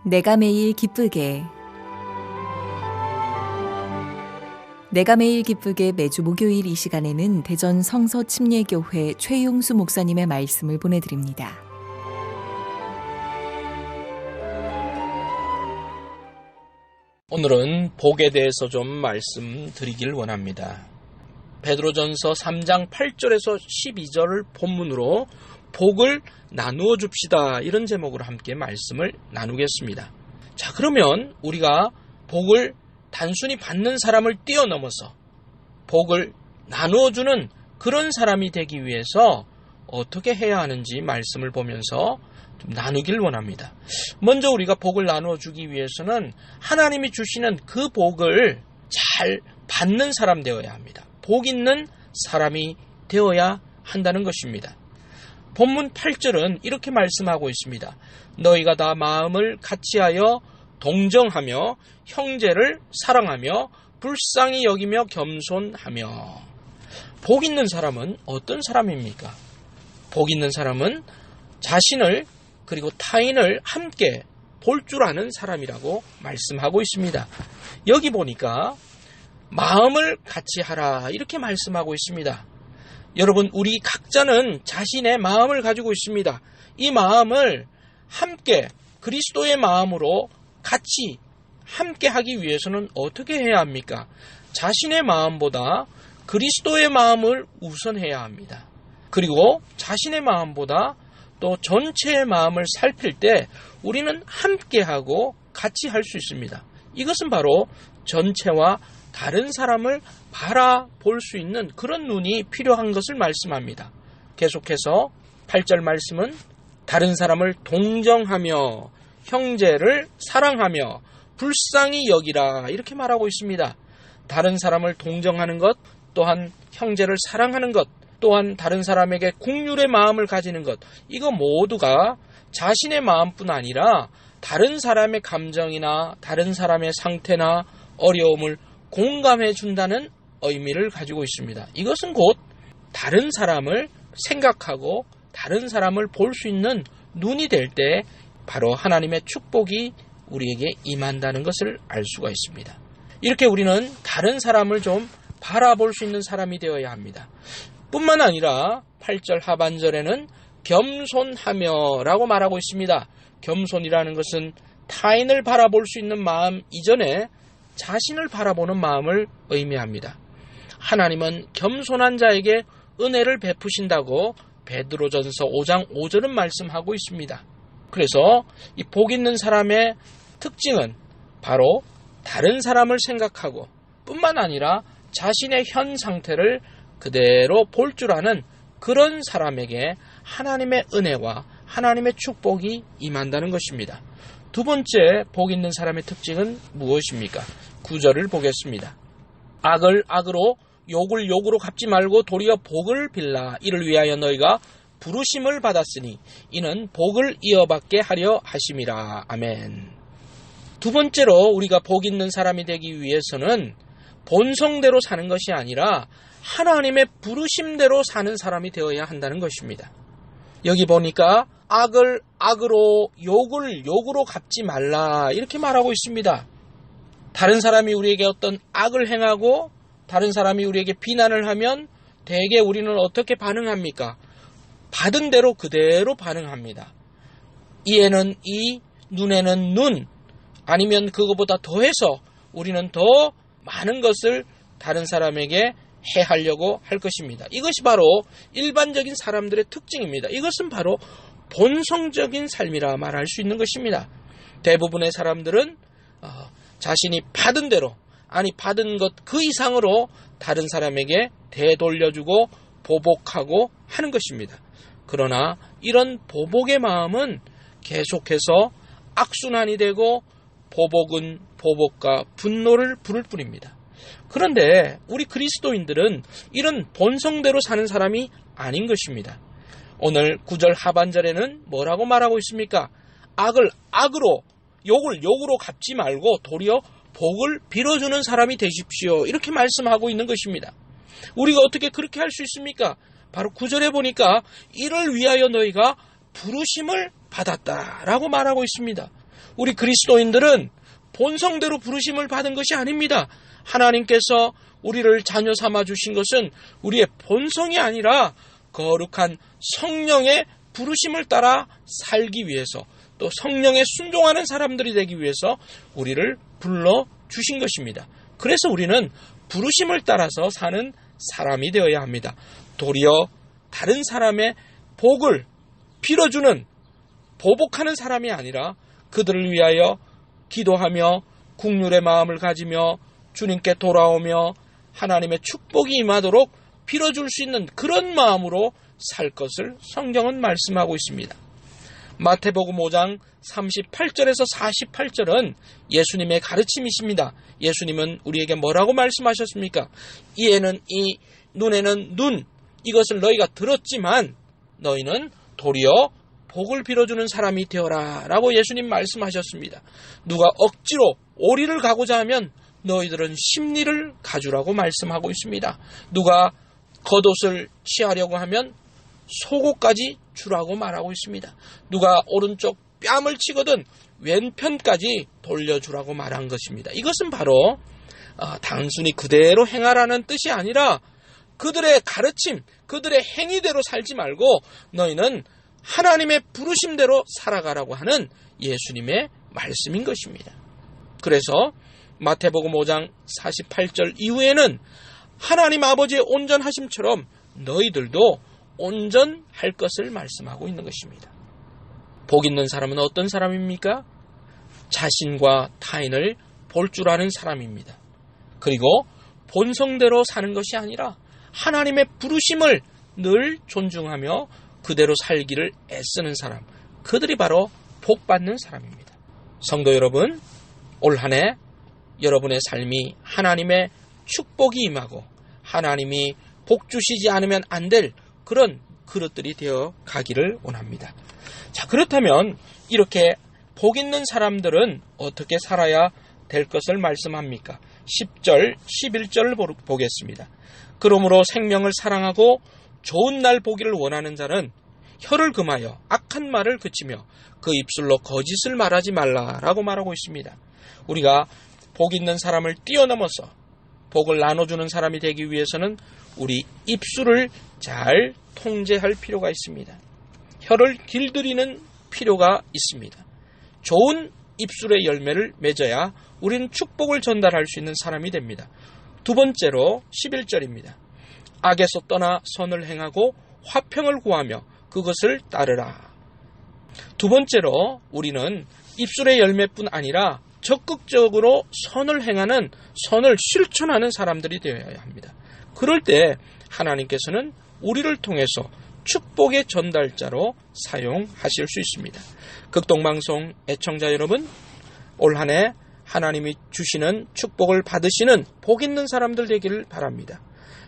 내가 매일 기쁘게 내가 매일 기쁘게 매주 목요일 이 시간에는 대전 성서 침례교회 최용수 목사님의 말씀을 보내드립니다. 오늘은 복에 대해서 좀 말씀드리길 원합니다. 베드로전서 3장 8절에서 12절을 본문으로 복을 나누어 줍시다, 이런 제목으로 함께 말씀을 나누겠습니다. 자, 그러면 우리가 복을 단순히 받는 사람을 뛰어넘어서 복을 나누어 주는 그런 사람이 되기 위해서 어떻게 해야 하는지 말씀을 보면서 좀 나누길 원합니다. 먼저 우리가 복을 나누어 주기 위해서는 하나님이 주시는 그 복을 잘 받는 사람 되어야 합니다. 복 있는 사람이 되어야 한다는 것입니다. 본문 8절은 이렇게 말씀하고 있습니다. 너희가 다 마음을 같이하여 동정하며 형제를 사랑하며 불쌍히 여기며 겸손하며. 복 있는 사람은 어떤 사람입니까? 복 있는 사람은 자신을 그리고 타인을 함께 볼 줄 아는 사람이라고 말씀하고 있습니다. 여기 보니까 마음을 같이 하라, 이렇게 말씀하고 있습니다. 여러분, 우리 각자는 자신의 마음을 가지고 있습니다. 이 마음을 함께 그리스도의 마음으로 같이 함께 하기 위해서는 어떻게 해야 합니까? 자신의 마음보다 그리스도의 마음을 우선해야 합니다. 그리고 자신의 마음보다 또 전체의 마음을 살필 때 우리는 함께하고 같이 할 수 있습니다. 이것은 바로 전체와 다른 사람을 바라볼 수 있는 그런 눈이 필요한 것을 말씀합니다. 계속해서 8절 말씀은 다른 사람을 동정하며 형제를 사랑하며 불쌍히 여기라, 이렇게 말하고 있습니다. 다른 사람을 동정하는 것, 또한 형제를 사랑하는 것, 또한 다른 사람에게 긍휼의 마음을 가지는 것, 이거 모두가 자신의 마음뿐 아니라 다른 사람의 감정이나 다른 사람의 상태나 어려움을 공감해 준다는 의미를 가지고 있습니다. 이것은 곧 다른 사람을 생각하고 다른 사람을 볼 수 있는 눈이 될 때 바로 하나님의 축복이 우리에게 임한다는 것을 알 수가 있습니다. 이렇게 우리는 다른 사람을 좀 바라볼 수 있는 사람이 되어야 합니다. 뿐만 아니라 8절 하반절에는 겸손하며 라고 말하고 있습니다. 겸손이라는 것은 타인을 바라볼 수 있는 마음 이전에 자신을 바라보는 마음을 의미합니다. 하나님은 겸손한 자에게 은혜를 베푸신다고 베드로전서 5장 5절은 말씀하고 있습니다. 그래서 이 복 있는 사람의 특징은 바로 다른 사람을 생각하고 뿐만 아니라 자신의 현 상태를 그대로 볼 줄 아는 그런 사람에게 하나님의 은혜와 하나님의 축복이 임한다는 것입니다. 두 번째 복 있는 사람의 특징은 무엇입니까? 9절을 보겠습니다. 악을 악으로 욕을 욕으로 갚지 말고 도리어 복을 빌라. 이를 위하여 너희가 부르심을 받았으니 이는 복을 이어받게 하려 하심이라. 아멘. 두 번째로 우리가 복 있는 사람이 되기 위해서는 본성대로 사는 것이 아니라 하나님의 부르심대로 사는 사람이 되어야 한다는 것입니다. 여기 보니까 악을 악으로 욕을 욕으로 갚지 말라, 이렇게 말하고 있습니다. 다른 사람이 우리에게 어떤 악을 행하고 다른 사람이 우리에게 비난을 하면 대개 우리는 어떻게 반응합니까? 받은 대로 그대로 반응합니다. 이에는 이, 눈에는 눈, 아니면 그거보다 더해서 우리는 더 많은 것을 다른 사람에게 해하려고 할 것입니다. 이것이 바로 일반적인 사람들의 특징입니다. 이것은 바로 본성적인 삶이라 말할 수 있는 것입니다. 대부분의 사람들은 자신이 받은 대로, 아니 받은 것 그 이상으로 다른 사람에게 되돌려주고 보복하고 하는 것입니다. 그러나 이런 보복의 마음은 계속해서 악순환이 되고 보복은 보복과 분노를 부를 뿐입니다. 그런데 우리 그리스도인들은 이런 본성대로 사는 사람이 아닌 것입니다. 오늘 9절 하반절에는 뭐라고 말하고 있습니까? 악을 악으로, 욕을 욕으로 갚지 말고 도리어 복을 빌어주는 사람이 되십시오, 이렇게 말씀하고 있는 것입니다. 우리가 어떻게 그렇게 할 수 있습니까? 바로 9절에 보니까 이를 위하여 너희가 부르심을 받았다라고 말하고 있습니다. 우리 그리스도인들은 본성대로 부르심을 받은 것이 아닙니다. 하나님께서 우리를 자녀 삼아 주신 것은 우리의 본성이 아니라 거룩한 성령의 부르심을 따라 살기 위해서, 또 성령에 순종하는 사람들이 되기 위해서 우리를 불러주신 것입니다. 그래서 우리는 부르심을 따라서 사는 사람이 되어야 합니다. 도리어 다른 사람의 복을 빌어주는, 보복하는 사람이 아니라 그들을 위하여 기도하며 국률의 마음을 가지며 주님께 돌아오며 하나님의 축복이 임하도록 빌어줄 수 있는 그런 마음으로 살 것을 성경은 말씀하고 있습니다. 마태복음 5장 38절에서 48절은 예수님의 가르침이십니다. 예수님은 우리에게 뭐라고 말씀하셨습니까? 이에는 이, 눈에는 눈, 이것을 너희가 들었지만 너희는 도리어 복을 빌어주는 사람이 되어라 라고 예수님 말씀하셨습니다. 누가 억지로 오리를 가고자 하면 너희들은 심리를 가주라고 말씀하고 있습니다. 누가 겉옷을 취하려고 하면 속옷까지 주라고 말하고 있습니다. 누가 오른쪽 뺨을 치거든 왼편까지 돌려주라고 말한 것입니다. 이것은 바로 단순히 그대로 행하라는 뜻이 아니라 그들의 가르침, 그들의 행위대로 살지 말고 너희는 하나님의 부르심대로 살아가라고 하는 예수님의 말씀인 것입니다. 그래서 마태복음 5장 48절 이후에는 하나님 아버지의 온전하심처럼 너희들도 온전할 것을 말씀하고 있는 것입니다. 복 있는 사람은 어떤 사람입니까? 자신과 타인을 볼 줄 아는 사람입니다. 그리고 본성대로 사는 것이 아니라 하나님의 부르심을 늘 존중하며 그대로 살기를 애쓰는 사람, 그들이 바로 복 받는 사람입니다. 성도 여러분, 올 한 해 여러분의 삶이 하나님의 축복이 임하고 하나님이 복 주시지 않으면 안 될 그런 그릇들이 되어 가기를 원합니다. 자, 그렇다면 이렇게 복 있는 사람들은 어떻게 살아야 될 것을 말씀합니까? 10절, 11절을 보겠습니다. 그러므로 생명을 사랑하고 좋은 날 보기를 원하는 자는 혀를 금하여 악한 말을 그치며 그 입술로 거짓을 말하지 말라라고 말하고 있습니다. 우리가 복 있는 사람을 뛰어넘어서 복을 나눠주는 사람이 되기 위해서는 우리 입술을 잘 통제할 필요가 있습니다. 혀를 길들이는 필요가 있습니다. 좋은 입술의 열매를 맺어야 우리는 축복을 전달할 수 있는 사람이 됩니다. 두 번째로 11절입니다. 악에서 떠나 선을 행하고 화평을 구하며 그것을 따르라. 두 번째로 우리는 입술의 열매뿐 아니라 적극적으로 선을 행하는, 선을 실천하는 사람들이 되어야 합니다. 그럴 때 하나님께서는 우리를 통해서 축복의 전달자로 사용하실 수 있습니다. 극동방송 애청자 여러분, 올 한 해 하나님이 주시는 축복을 받으시는 복 있는 사람들 되기를 바랍니다.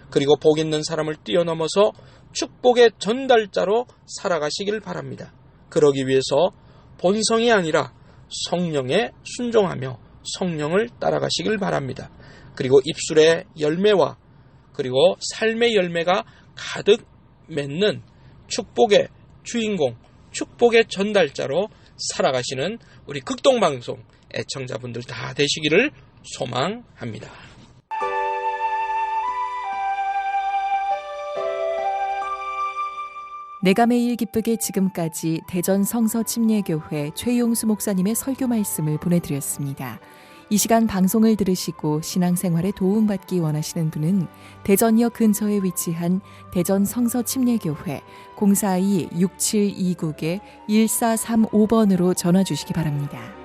그리고 복 있는 사람을 뛰어넘어서 축복의 전달자로 살아가시길 바랍니다. 그러기 위해서 본성이 아니라 성령에 순종하며 성령을 따라가시길 바랍니다. 그리고 입술의 열매와 그리고 삶의 열매가 가득 맺는 축복의 주인공, 축복의 전달자로 살아가시는 우리 극동방송 애청자분들 다 되시기를 소망합니다. 내가 매일 기쁘게 지금까지 대전 성서침례교회 최용수 목사님의 설교 말씀을 보내드렸습니다. 이 시간 방송을 들으시고 신앙생활에 도움받기 원하시는 분은 대전역 근처에 위치한 대전 성서침례교회 042-6729-1435번으로 전화 주시기 바랍니다.